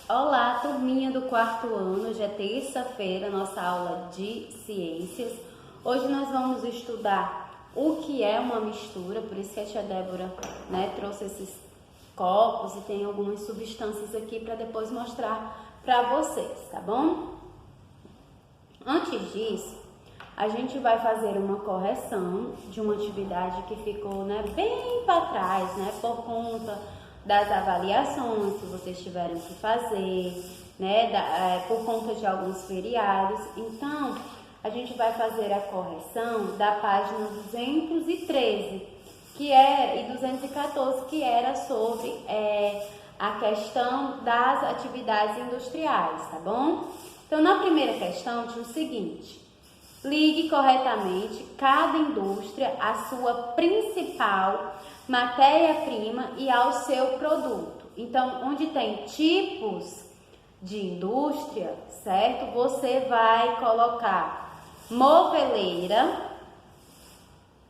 Olá, turminha do quarto ano, hoje é terça-feira, nossa aula de ciências. Hoje nós vamos estudar o que é uma mistura, por isso que a tia Débora, trouxe esses copos e tem algumas substâncias aqui para depois mostrar para vocês, tá bom? Antes disso, a gente vai fazer uma correção de uma atividade que ficou bem para trás, por conta das avaliações que vocês tiveram que fazer, por conta de alguns feriados. Então, a gente vai fazer a correção da página 213 e 214, que era sobre a questão das atividades industriais, tá bom? Então, na primeira questão tinha o seguinte: ligue corretamente cada indústria à sua principal matéria-prima e ao seu produto. Então, onde tem tipos de indústria, certo? Você vai colocar moveleira,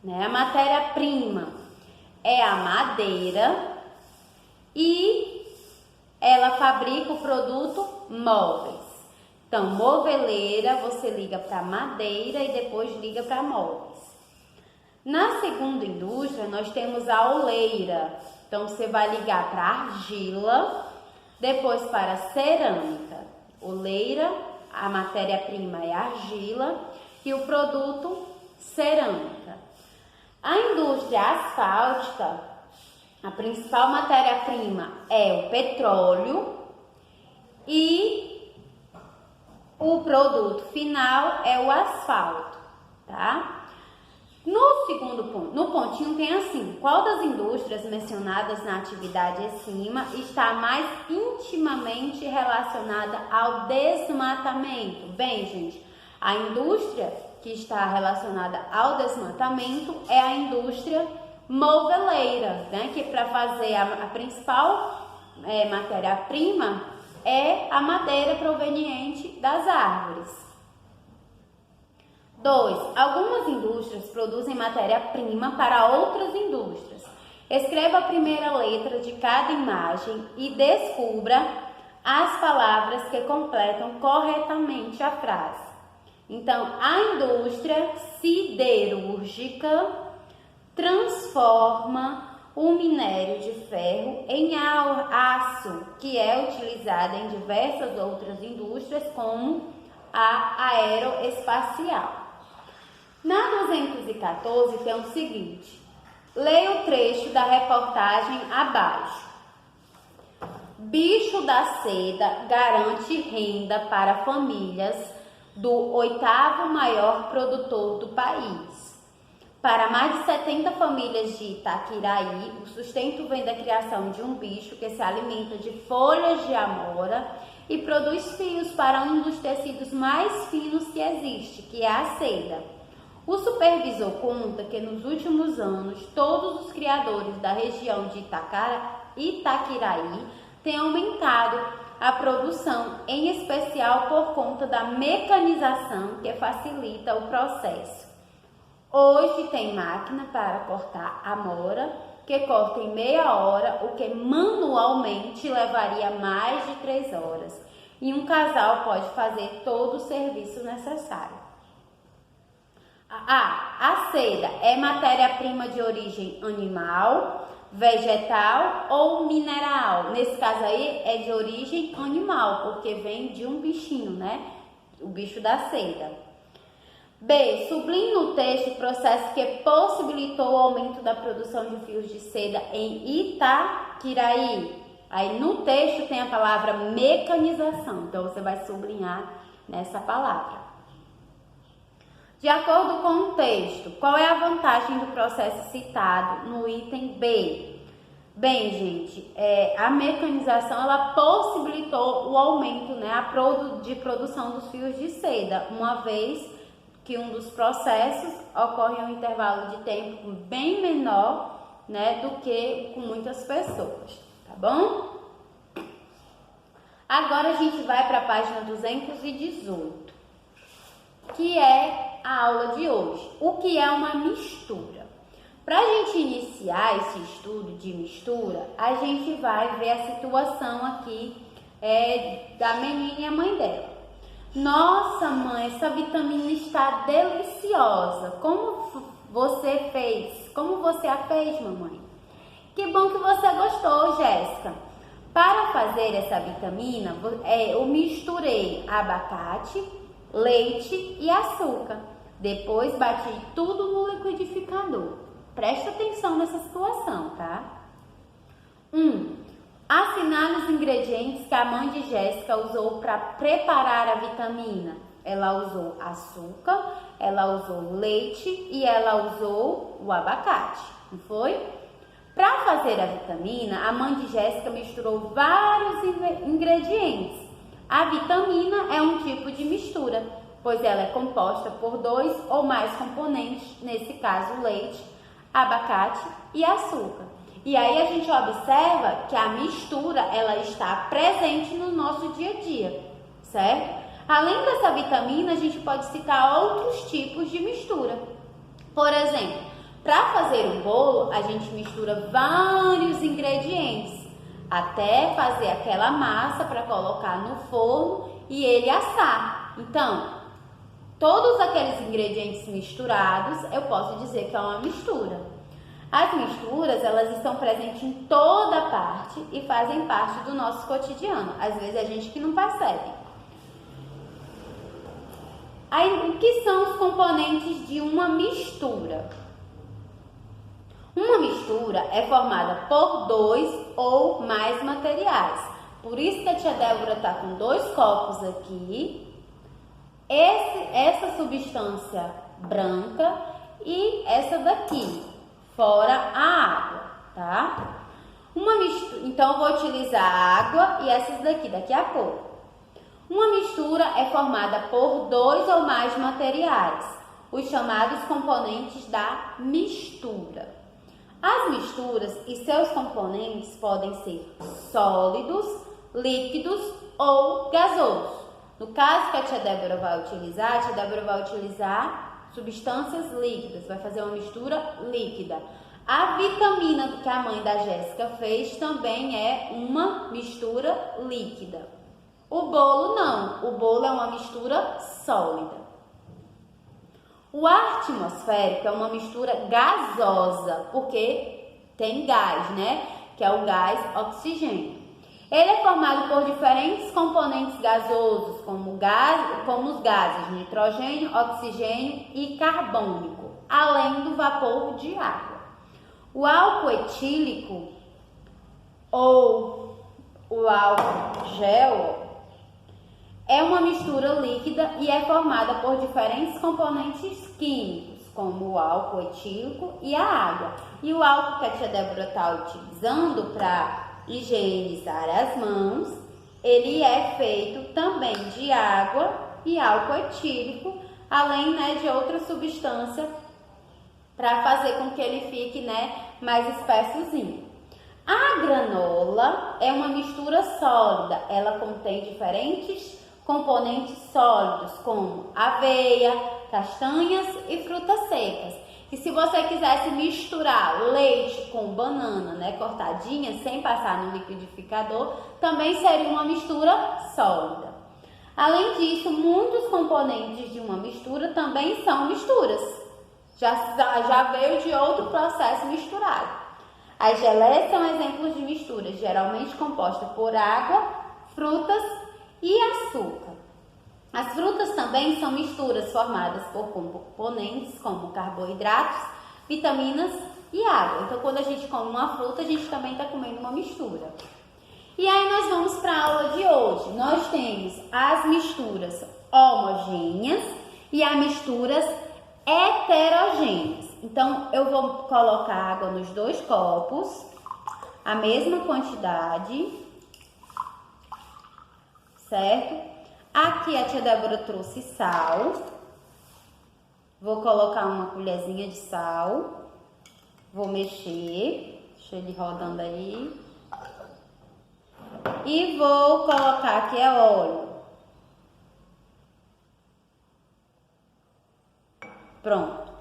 a matéria-prima é a madeira e ela fabrica o produto móveis. Então, moveleira, você liga para madeira e depois liga para móveis. Na segunda indústria, nós temos a oleira. Então, você vai ligar para argila, depois para cerâmica. Oleira, a matéria-prima é argila e o produto cerâmica. A indústria asfáltica, a principal matéria-prima é o petróleo e o produto final é o asfalto, tá? No segundo ponto, no pontinho tem assim: qual das indústrias mencionadas na atividade acima está mais intimamente relacionada ao desmatamento? Bem, gente, a indústria que está relacionada ao desmatamento é a indústria moveleira, que para fazer a principal matéria-prima é a madeira proveniente das árvores. 2. Algumas indústrias produzem matéria-prima para outras indústrias. Escreva a primeira letra de cada imagem e descubra as palavras que completam corretamente a frase. Então, a indústria siderúrgica transforma o minério de ferro em aço, que é utilizado em diversas outras indústrias, como a aeroespacial. Na 214 tem o seguinte: leia o trecho da reportagem abaixo. Bicho da seda garante renda para famílias do 8º maior produtor do país. Para mais de 70 famílias de Itaquiraí, o sustento vem da criação de um bicho que se alimenta de folhas de amora e produz fios para um dos tecidos mais finos que existe, que é a seda. O supervisor conta que nos últimos anos, todos os criadores da região de Itaquiraí têm aumentado a produção, em especial por conta da mecanização que facilita o processo. Hoje tem máquina para cortar amora, que corta em meia hora, o que manualmente levaria mais de 3 horas. E um casal pode fazer todo o serviço necessário. A seda é matéria-prima de origem animal, vegetal ou mineral. Nesse caso aí é de origem animal, porque vem de um bichinho, o bicho da seda. B. Sublinhe no texto o processo que possibilitou o aumento da produção de fios de seda em Itaquiraí. Aí no texto tem a palavra mecanização, então você vai sublinhar nessa palavra. De acordo com o texto, qual é a vantagem do processo citado no item B? Bem, gente, a mecanização ela possibilitou o aumento de produção dos fios de seda, uma vez que um dos processos ocorre em um intervalo de tempo bem menor do que com muitas pessoas, tá bom? Agora a gente vai para a página 218, que é a aula de hoje. O que é uma mistura? Para a gente iniciar esse estudo de mistura, a gente vai ver a situação aqui da menina e a mãe dela. Nossa, mãe, essa vitamina está deliciosa. Como você fez? Como você a fez, mamãe? Que bom que você gostou, Jéssica. Para fazer essa vitamina, eu misturei abacate, leite e açúcar. Depois bati tudo no liquidificador. Presta atenção nessa situação, tá? 1. Assinale os ingredientes que a mãe de Jéssica usou para preparar a vitamina. Ela usou açúcar, ela usou leite e ela usou o abacate, não foi? Para fazer a vitamina, a mãe de Jéssica misturou vários ingredientes. A vitamina é um tipo de mistura, pois ela é composta por 2 ou mais componentes, nesse caso leite, abacate e açúcar. E aí a gente observa que a mistura, ela está presente no nosso dia a dia, certo? Além dessa vitamina, a gente pode citar outros tipos de mistura. Por exemplo, para fazer um bolo, a gente mistura vários ingredientes, até fazer aquela massa para colocar no forno e ele assar. Então, todos aqueles ingredientes misturados, eu posso dizer que é uma mistura. As misturas, elas estão presentes em toda parte e fazem parte do nosso cotidiano. Às vezes a gente que não percebe. Aí, o que são os componentes de uma mistura? Uma mistura é formada por 2 ou mais materiais. Por isso que a tia Débora está com 2 copos aqui. Essa substância branca e essa daqui. Fora a água, tá? Então, eu vou utilizar a água e essas daqui a pouco. Uma mistura é formada por 2 ou mais materiais, os chamados componentes da mistura. As misturas e seus componentes podem ser sólidos, líquidos ou gasosos. No caso que a tia Débora vai utilizar substâncias líquidas, vai fazer uma mistura líquida. A vitamina que a mãe da Jéssica fez também é uma mistura líquida. O bolo não, o bolo é uma mistura sólida. O ar atmosférico é uma mistura gasosa, porque tem gás, né? Que é o gás oxigênio. Ele é formado por diferentes componentes gasosos, como os gases nitrogênio, oxigênio e carbônico, além do vapor de água. O álcool etílico ou o álcool gel é uma mistura líquida e é formada por diferentes componentes químicos, como o álcool etílico e a água. E o álcool que a tia Débora está utilizando para higienizar as mãos, ele é feito também de água e álcool etílico, além, né, de outra substância para fazer com que ele fique, né, mais espessozinho. A granola é uma mistura sólida, ela contém diferentes componentes sólidos como aveia, castanhas e frutas secas. E se você quisesse misturar leite com banana, né, cortadinha, sem passar no liquidificador, também seria uma mistura sólida. Além disso, muitos componentes de uma mistura também são misturas. Já veio de outro processo misturado. As geleias são exemplos de misturas, geralmente compostas por água, frutas e açúcar. As frutas também são misturas formadas por componentes como carboidratos, vitaminas e água. Então, quando a gente come uma fruta, a gente também está comendo uma mistura. E aí nós vamos para a aula de hoje. Nós temos as misturas homogêneas e as misturas heterogêneas. Então, eu vou colocar água nos 2 copos, a mesma quantidade, certo? Aqui a tia Débora trouxe sal. Vou colocar uma colherzinha de sal. Vou mexer. Deixa ele rodando aí. E vou colocar aqui óleo. Pronto.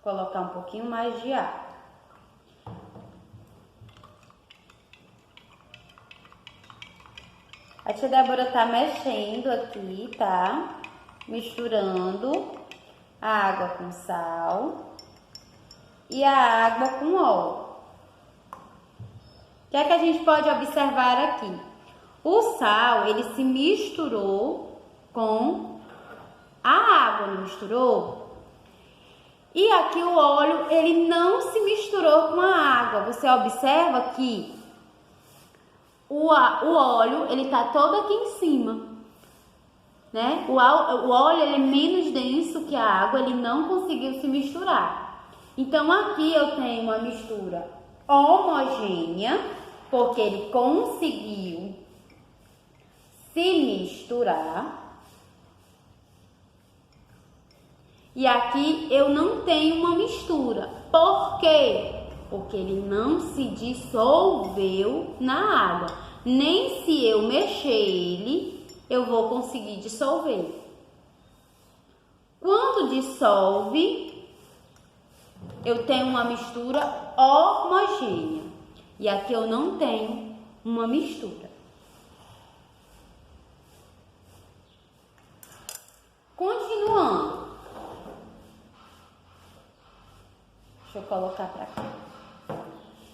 Vou colocar um pouquinho mais de água. A tia Débora tá mexendo aqui, tá? Misturando a água com sal e a água com óleo. O que é que a gente pode observar aqui? O sal, ele se misturou com a água, não misturou? E aqui o óleo, ele não se misturou com a água. Você observa que o óleo, ele tá todo aqui em cima, né? O óleo, ele é menos denso que a água, ele não conseguiu se misturar. Então, aqui eu tenho uma mistura homogênea, porque ele conseguiu se misturar. E aqui eu não tenho uma mistura. Por quê? Porque ele não se dissolveu na água. Nem se eu mexer ele, eu vou conseguir dissolver. Quando dissolve, eu tenho uma mistura homogênea. E aqui eu não tenho uma mistura. Continuando. Deixa eu colocar para cá.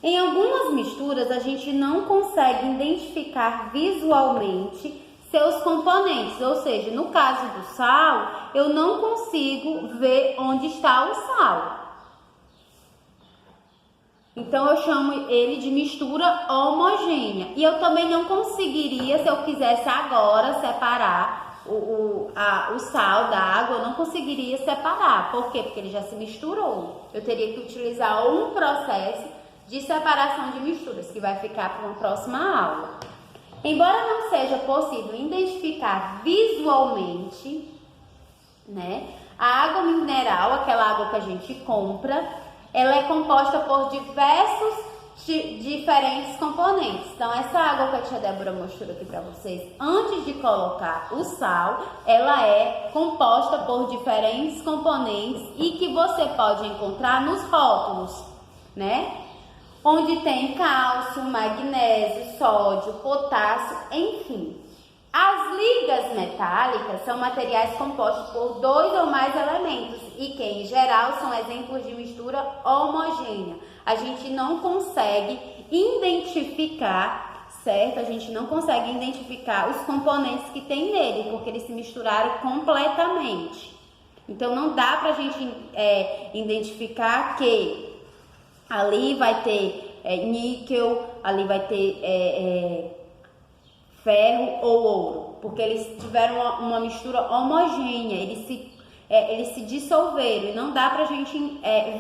Em algumas misturas, a gente não consegue identificar visualmente seus componentes. Ou seja, no caso do sal, eu não consigo ver onde está o sal. Então, eu chamo ele de mistura homogênea. E eu também não conseguiria, se eu quisesse agora separar o sal da água, eu não conseguiria separar. Por quê? Porque ele já se misturou. Eu teria que utilizar um processo de separação de misturas, que vai ficar para uma próxima aula. Embora não seja possível identificar visualmente, né, a água mineral, aquela água que a gente compra, ela é composta por diferentes componentes. Então, essa água que a tia Débora mostrou aqui para vocês, antes de colocar o sal, ela é composta por diferentes componentes e que você pode encontrar nos rótulos, né? Onde tem cálcio, magnésio, sódio, potássio, enfim. As ligas metálicas são materiais compostos por 2 ou mais elementos e que, em geral, são exemplos de mistura homogênea. A gente não consegue identificar, certo? A gente não consegue identificar os componentes que tem nele, porque eles se misturaram completamente. Então, não dá pra gente identificar que ali vai ter níquel, ali vai ter ferro ou ouro, porque eles tiveram uma mistura homogênea, eles se dissolveram e não dá pra gente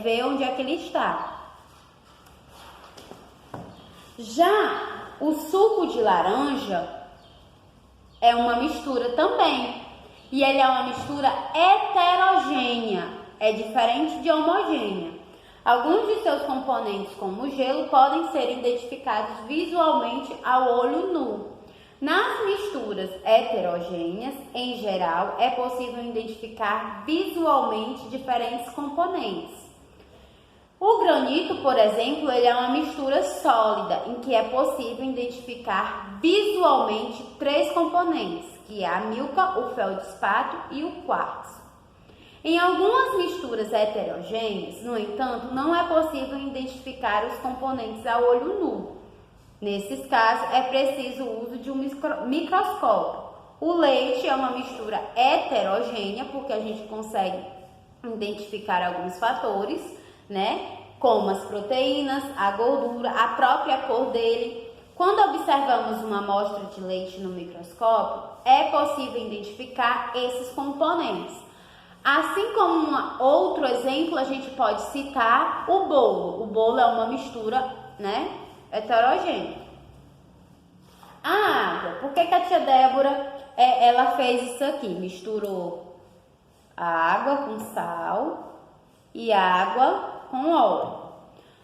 ver onde é que ele está. Já o suco de laranja é uma mistura também, e ele é uma mistura heterogênea, é diferente de homogênea. Alguns de seus componentes, como o gelo, podem ser identificados visualmente ao olho nu. Nas misturas heterogêneas, em geral, é possível identificar visualmente diferentes componentes. O granito, por exemplo, ele é uma mistura sólida, em que é possível identificar visualmente 3 componentes, que é a milca, o feldespato e o quartzo. Em algumas misturas heterogêneas, no entanto, não é possível identificar os componentes a olho nu. Nesses casos, é preciso o uso de um microscópio. O leite é uma mistura heterogênea, porque a gente consegue identificar alguns fatores, né? Como as proteínas, a gordura, a própria cor dele. Quando observamos uma amostra de leite no microscópio, é possível identificar esses componentes. Assim como outro exemplo, a gente pode citar o bolo. O bolo é uma mistura, né, heterogênea. A água. Por que a tia Débora ela fez isso aqui? Misturou a água com sal e a água com óleo.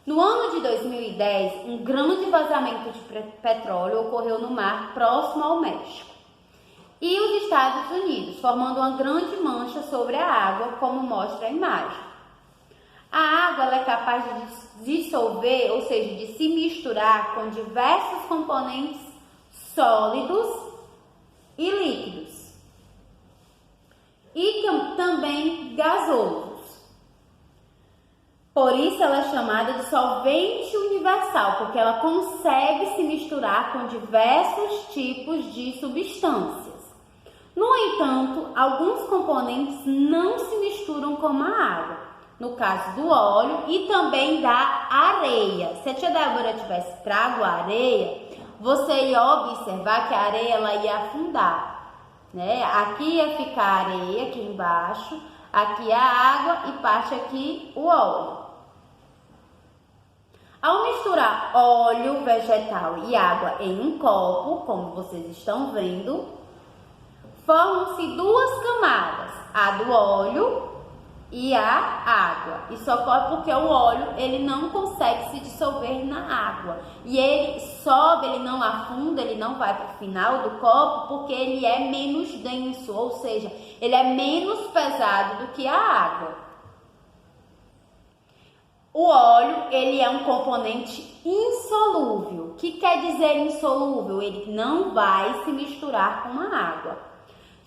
No ano de 2010, um grande vazamento de petróleo ocorreu no mar próximo ao México e os Estados Unidos, formando uma grande mancha sobre a água, como mostra a imagem. A água ela é capaz de dissolver, ou seja, de se misturar com diversos componentes sólidos e líquidos. E também gasosos. Por isso ela é chamada de solvente universal, porque ela consegue se misturar com diversos tipos de substâncias. No entanto, alguns componentes não se misturam com a água. No caso do óleo e também da areia. Se a tia Débora tivesse trago a areia, você ia observar que a areia ela ia afundar, né? Aqui ia ficar a areia, aqui embaixo, aqui a água e parte aqui o óleo. Ao misturar óleo vegetal e água em um copo, como vocês estão vendo, formam-se duas camadas, a do óleo e a água. Isso ocorre porque o óleo ele não consegue se dissolver na água. E ele sobe, ele não afunda, ele não vai para o final do copo porque ele é menos denso, ou seja, ele é menos pesado do que a água. O óleo, ele é um componente insolúvel. O que quer dizer insolúvel? Ele não vai se misturar com a água.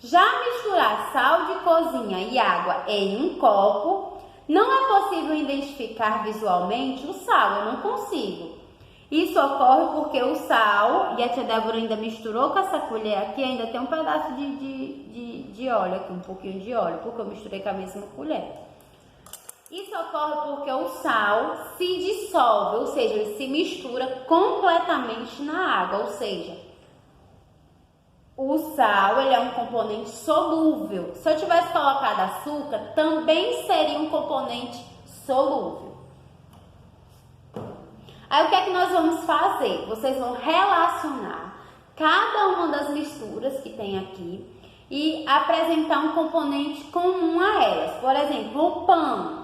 Já misturar sal de cozinha e água em um copo, não é possível identificar visualmente o sal, eu não consigo. Isso ocorre porque o sal, e a tia Débora ainda misturou com essa colher aqui, ainda tem um pedaço de óleo aqui, um pouquinho de óleo, porque eu misturei com a mesma colher. Isso ocorre porque o sal se dissolve, ou seja, ele se mistura completamente na água, ou seja, o sal ele é um componente solúvel. Se eu tivesse colocado açúcar, também seria um componente solúvel. Aí o que é que nós vamos fazer? Vocês vão relacionar cada uma das misturas que tem aqui e apresentar um componente comum a elas. Por exemplo, o pão.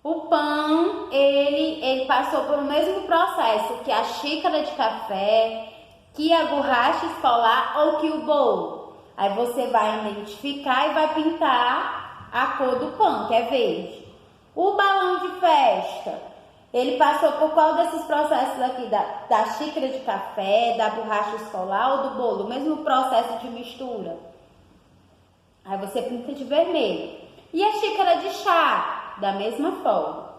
O pão, ele passou pelo mesmo processo que a xícara de café, que a borracha escolar ou que o bolo. Aí você vai identificar e vai pintar a cor do pão, que é verde. O balão de festa, ele passou por qual desses processos aqui? Da xícara de café, da borracha escolar ou do bolo? O mesmo processo de mistura. Aí você pinta de vermelho. E a xícara de chá? Da mesma forma.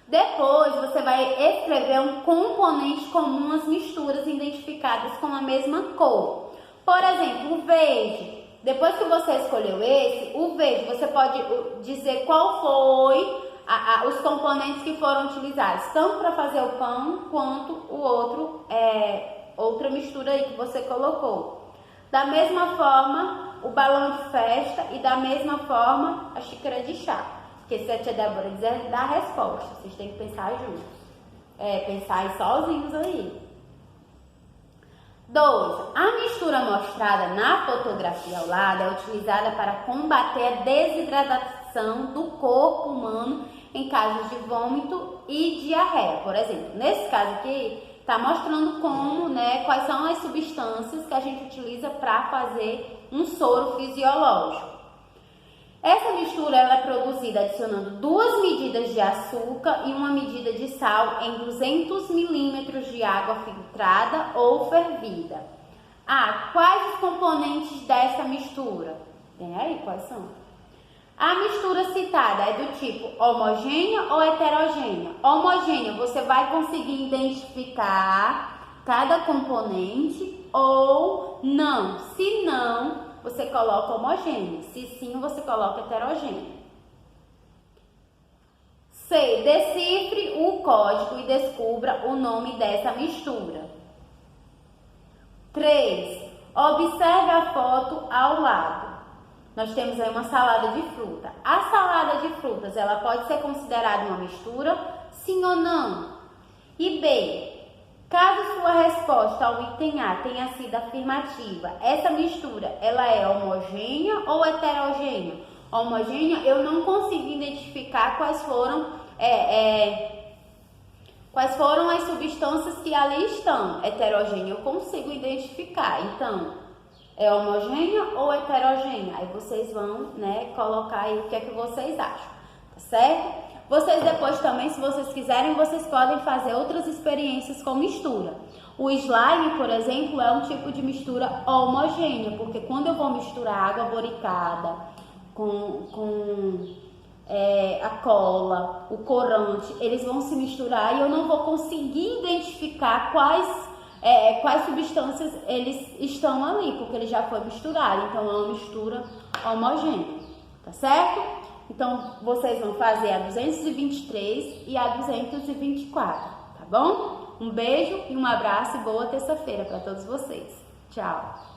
Depois você vai escrever um componente comum às misturas identificadas com a mesma cor. Por exemplo, o verde. Depois que você escolheu esse, o verde, você pode dizer qual foi os componentes que foram utilizados, tanto para fazer o pão quanto o outro, outra mistura aí que você colocou. Da mesma forma, o balão de festa e da mesma forma a xícara de chá. Porque se a tia Débora dizer, dá a resposta. Vocês têm que pensar juntos. Pensar aí sozinhos aí. 2. A mistura mostrada na fotografia ao lado é utilizada para combater a desidratação do corpo humano em casos de vômito e diarreia. Por exemplo, nesse caso aqui, está mostrando como, quais são as substâncias que a gente utiliza para fazer um soro fisiológico. Essa mistura ela é produzida adicionando 2 medidas de açúcar e 1 medida de sal em 200 milímetros de água filtrada ou fervida. Quais os componentes dessa mistura? Tem aí, quais são? A mistura citada é do tipo homogênea ou heterogênea? Homogênea, você vai conseguir identificar cada componente ou não. Se não, você coloca homogênea. Se sim, você coloca heterogênea. C. Decifre o código e descubra o nome dessa mistura. 3. Observe a foto ao lado. Nós temos aí uma salada de fruta. A salada de frutas, ela pode ser considerada uma mistura? Sim ou não? E B. Caso sua resposta ao item A tenha sido afirmativa, essa mistura, ela é homogênea ou heterogênea? Homogênea, eu não consigo identificar quais foram as substâncias que ali estão. Heterogênea, eu consigo identificar. Então, é homogênea ou heterogênea? Aí vocês vão, colocar aí o que é que vocês acham, tá certo? Vocês depois também, se vocês quiserem, vocês podem fazer outras experiências com mistura. O slime, por exemplo, é um tipo de mistura homogênea, porque quando eu vou misturar água boricada com a cola, o corante, eles vão se misturar e eu não vou conseguir identificar quais substâncias eles estão ali, porque ele já foi misturado, então é uma mistura homogênea, tá certo? Então, vocês vão fazer a 223 e a 224, tá bom? Um beijo e um abraço e boa terça-feira para todos vocês. Tchau!